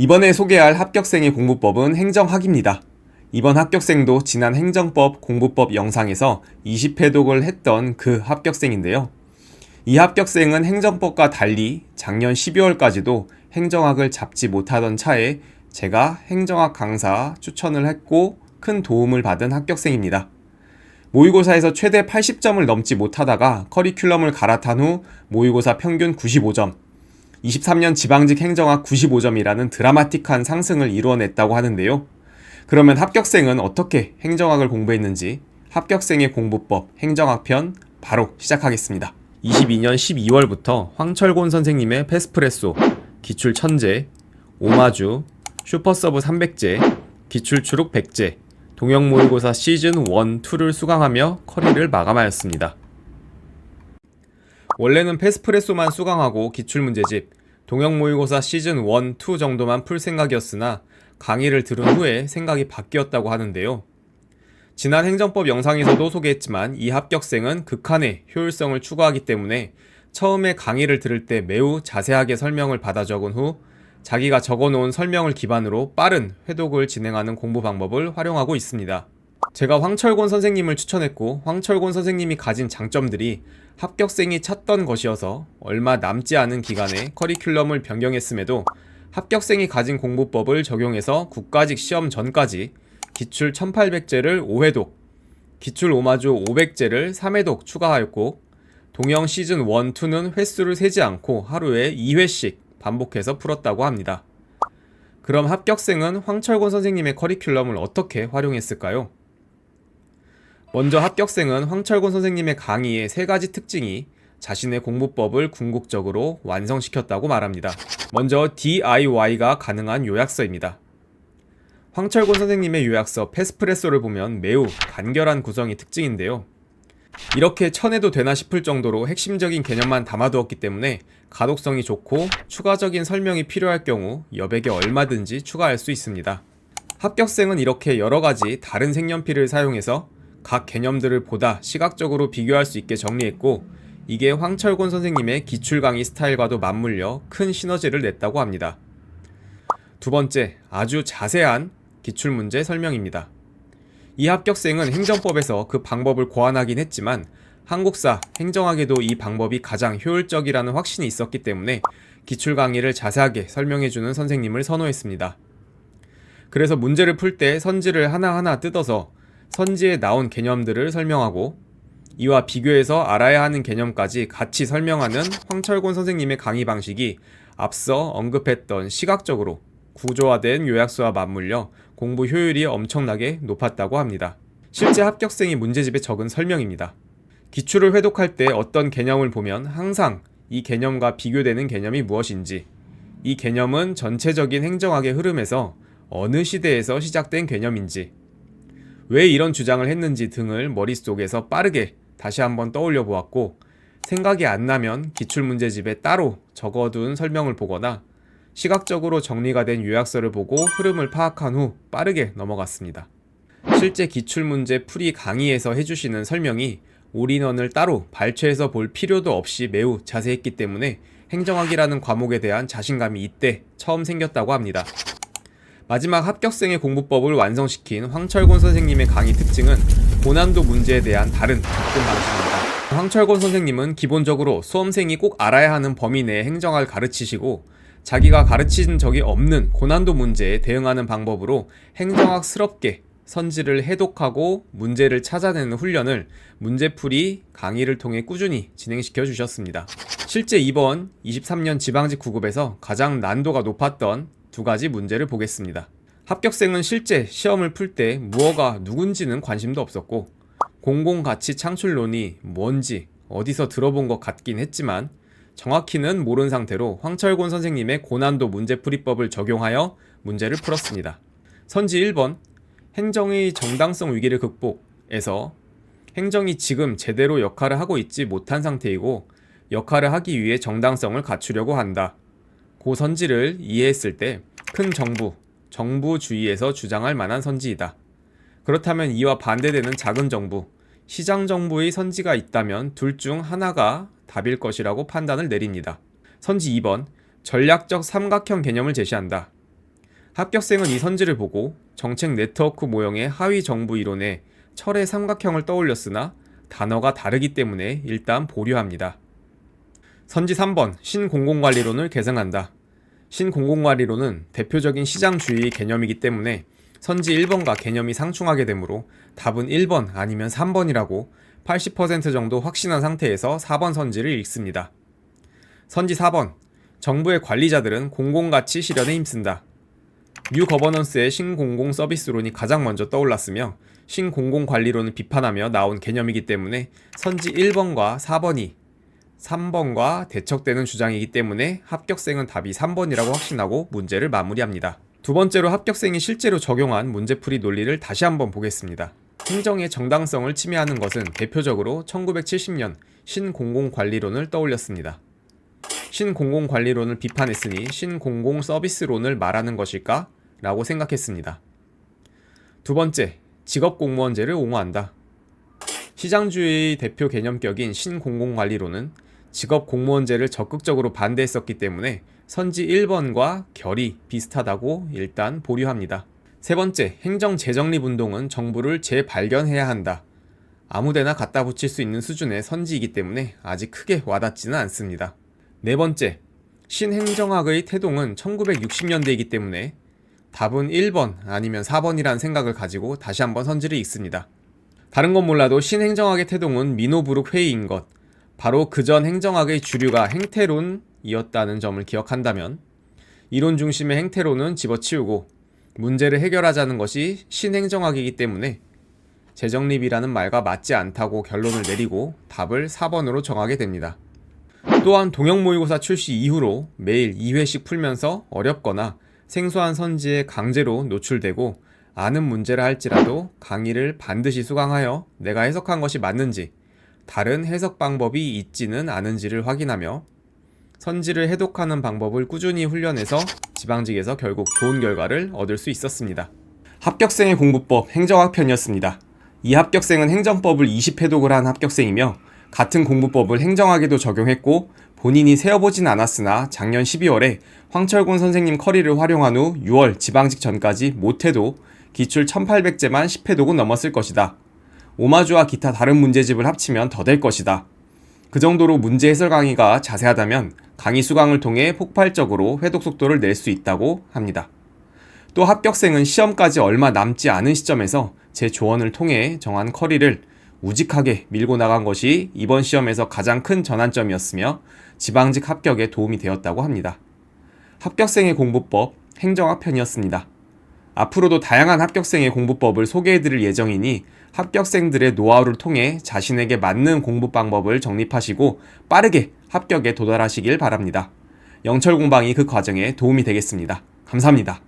이번에 소개할 합격생의 공부법은 행정학입니다. 이번 합격생도 지난 행정법 공부법 영상에서 20회독을 했던 그 합격생인데요. 이 합격생은 행정법과 달리 작년 12월까지도 행정학을 잡지 못하던 차에 제가 행정학 강사 추천을 했고 큰 도움을 받은 합격생입니다. 모의고사에서 최대 80점을 넘지 못하다가 커리큘럼을 갈아탄 후 모의고사 평균 95점, 23년 지방직 행정학 95점이라는 드라마틱한 상승을 이루어냈다고 하는데요. 그러면 합격생은 어떻게 행정학을 공부했는지 합격생의 공부법 행정학편 바로 시작하겠습니다. 22년 12월부터 황철곤 선생님의 패스프레소, 기출 1000제, 오마주, 슈퍼서브 300제, 기출 추룩 100제, 동영 모의고사 시즌 1, 2를 수강하며 커리를 마감하였습니다. 원래는 패스프레소만 수강하고 기출문제집, 동영 모의고사 시즌 1, 2 정도만 풀 생각이었으나 강의를 들은 후에 생각이 바뀌었다고 하는데요. 지난 행정법 영상에서도 소개했지만 이 합격생은 극한의 효율성을 추구하기 때문에 처음에 강의를 들을 때 매우 자세하게 설명을 받아 적은 후 자기가 적어놓은 설명을 기반으로 빠른 회독을 진행하는 공부 방법을 활용하고 있습니다. 제가 황철곤 선생님을 추천했고 황철곤 선생님이 가진 장점들이 합격생이 찾던 것이어서 얼마 남지 않은 기간에 커리큘럼을 변경했음에도 합격생이 가진 공부법을 적용해서 국가직 시험 전까지 기출 1800제를 5회독, 기출 오마주 500제를 3회독 추가하였고 동영 시즌 1, 2는 횟수를 세지 않고 하루에 2회씩 반복해서 풀었다고 합니다. 그럼 합격생은 황철곤 선생님의 커리큘럼을 어떻게 활용했을까요? 먼저 합격생은 황철곤 선생님의 강의의 3가지 특징이 자신의 공부법을 궁극적으로 완성시켰다고 말합니다. 먼저 DIY가 가능한 요약서입니다. 황철곤 선생님의 요약서 패스프레소를 보면 매우 간결한 구성이 특징인데요. 이렇게 쳐내도 되나 싶을 정도로 핵심적인 개념만 담아두었기 때문에 가독성이 좋고 추가적인 설명이 필요할 경우 여백에 얼마든지 추가할 수 있습니다. 합격생은 이렇게 여러가지 다른 색연필을 사용해서 각 개념들을 보다 시각적으로 비교할 수 있게 정리했고 이게 황철곤 선생님의 기출 강의 스타일과도 맞물려 큰 시너지를 냈다고 합니다. 두 번째, 아주 자세한 기출문제 설명입니다. 이 합격생은 행정법에서 그 방법을 고안하긴 했지만 한국사, 행정학에도 이 방법이 가장 효율적이라는 확신이 있었기 때문에 기출 강의를 자세하게 설명해주는 선생님을 선호했습니다. 그래서 문제를 풀 때 선지를 하나하나 뜯어서 선지에 나온 개념들을 설명하고 이와 비교해서 알아야 하는 개념까지 같이 설명하는 황철곤 선생님의 강의 방식이 앞서 언급했던 시각적으로 구조화된 요약서와 맞물려 공부 효율이 엄청나게 높았다고 합니다. 실제 합격생이 문제집에 적은 설명입니다. 기출을 회독할 때 어떤 개념을 보면 항상 이 개념과 비교되는 개념이 무엇인지, 이 개념은 전체적인 행정학의 흐름에서 어느 시대에서 시작된 개념인지, 왜 이런 주장을 했는지 등을 머릿속에서 빠르게 다시 한번 떠올려 보았고 생각이 안 나면 기출문제집에 따로 적어둔 설명을 보거나 시각적으로 정리가 된 요약서를 보고 흐름을 파악한 후 빠르게 넘어갔습니다. 실제 기출문제 풀이 강의에서 해주시는 설명이 올인원을 따로 발췌해서 볼 필요도 없이 매우 자세했기 때문에 행정학이라는 과목에 대한 자신감이 이때 처음 생겼다고 합니다. 마지막 합격생의 공부법을 완성시킨 황철곤 선생님의 강의 특징은 고난도 문제에 대한 다른 접근 방식입니다. 황철곤 선생님은 기본적으로 수험생이 꼭 알아야 하는 범위 내에 행정학을 가르치시고 자기가 가르친 적이 없는 고난도 문제에 대응하는 방법으로 행정학스럽게 선지를 해독하고 문제를 찾아내는 훈련을 문제풀이 강의를 통해 꾸준히 진행시켜 주셨습니다. 실제 이번 23년 지방직 9급에서 가장 난도가 높았던 2가지 문제를 보겠습니다. 합격생은 실제 시험을 풀 때 무엇가 누군지는 관심도 없었고 공공가치 창출론이 뭔지 어디서 들어본 것 같긴 했지만 정확히는 모른 상태로 황철곤 선생님의 고난도 문제풀이법을 적용하여 문제를 풀었습니다. 선지 1번 행정의 정당성 위기를 극복에서 행정이 지금 제대로 역할을 하고 있지 못한 상태이고 역할을 하기 위해 정당성을 갖추려고 한다. 고 선지를 이해했을 때 큰 정부, 정부주의에서 주장할 만한 선지이다. 그렇다면 이와 반대되는 작은 정부, 시장 정부의 선지가 있다면 둘 중 하나가 답일 것이라고 판단을 내립니다. 선지 2번, 전략적 삼각형 개념을 제시한다. 합격생은 이 선지를 보고 정책 네트워크 모형의 하위 정부 이론에 철의 삼각형을 떠올렸으나 단어가 다르기 때문에 일단 보류합니다. 선지 3번 신공공관리론을 계승한다. 신공공관리론은 대표적인 시장주의 개념이기 때문에 선지 1번과 개념이 상충하게 되므로 답은 1번 아니면 3번이라고 80% 정도 확신한 상태에서 4번 선지를 읽습니다. 선지 4번 정부의 관리자들은 공공가치 실현에 힘쓴다. 뉴 거버넌스의 신공공 서비스론이 가장 먼저 떠올랐으며 신공공관리론을 비판하며 나온 개념이기 때문에 선지 1번과 4번이 3번과 대척되는 주장이기 때문에 합격생은 답이 3번이라고 확신하고 문제를 마무리합니다. 두 번째로 합격생이 실제로 적용한 문제풀이 논리를 다시 한번 보겠습니다. 행정의 정당성을 침해하는 것은 대표적으로 1970년 신공공관리론을 떠올렸습니다. 신공공관리론을 비판했으니 신공공서비스론을 말하는 것일까? 라고 생각했습니다. 두 번째, 직업공무원제를 옹호한다. 시장주의 대표 개념격인 신공공관리론은 직업공무원제를 적극적으로 반대했었기 때문에 선지 1번과 결이 비슷하다고 일단 보류합니다. 세 번째, 행정재정립운동은 정부를 재발견해야 한다. 아무데나 갖다 붙일 수 있는 수준의 선지이기 때문에 아직 크게 와닿지는 않습니다. 네 번째, 신행정학의 태동은 1960년대이기 때문에 답은 1번 아니면 4번이라는 생각을 가지고 다시 한번 선지를 읽습니다. 다른 건 몰라도 신행정학의 태동은 미노부룩 회의인 것, 바로 그전 행정학의 주류가 행태론이었다는 점을 기억한다면 이론 중심의 행태론은 집어치우고 문제를 해결하자는 것이 신행정학이기 때문에 재정립이라는 말과 맞지 않다고 결론을 내리고 답을 4번으로 정하게 됩니다. 또한 동형모의고사 출시 이후로 매일 2회씩 풀면서 어렵거나 생소한 선지에 강제로 노출되고 아는 문제라 할지라도 강의를 반드시 수강하여 내가 해석한 것이 맞는지 다른 해석 방법이 있지는 않은지를 확인하며 선지를 해독하는 방법을 꾸준히 훈련해서 지방직에서 결국 좋은 결과를 얻을 수 있었습니다. 합격생의 공부법 행정학 편이었습니다. 이 합격생은 행정법을 20회독을 한 합격생이며 같은 공부법을 행정학에도 적용했고 본인이 세어보진 않았으나 작년 12월에 황철곤 선생님 커리를 활용한 후 6월 지방직 전까지 못해도 기출 1800제만 10회독은 넘었을 것이다. 오마주와 기타 다른 문제집을 합치면 더 될 것이다. 그 정도로 문제 해설 강의가 자세하다면 강의 수강을 통해 폭발적으로 회독 속도를 낼 수 있다고 합니다. 또 합격생은 시험까지 얼마 남지 않은 시점에서 제 조언을 통해 정한 커리를 우직하게 밀고 나간 것이 이번 시험에서 가장 큰 전환점이었으며 지방직 합격에 도움이 되었다고 합니다. 합격생의 공부법 행정학 편이었습니다. 앞으로도 다양한 합격생의 공부법을 소개해드릴 예정이니 합격생들의 노하우를 통해 자신에게 맞는 공부 방법을 정립하시고 빠르게 합격에 도달하시길 바랍니다. 영철공방이 그 과정에 도움이 되겠습니다. 감사합니다.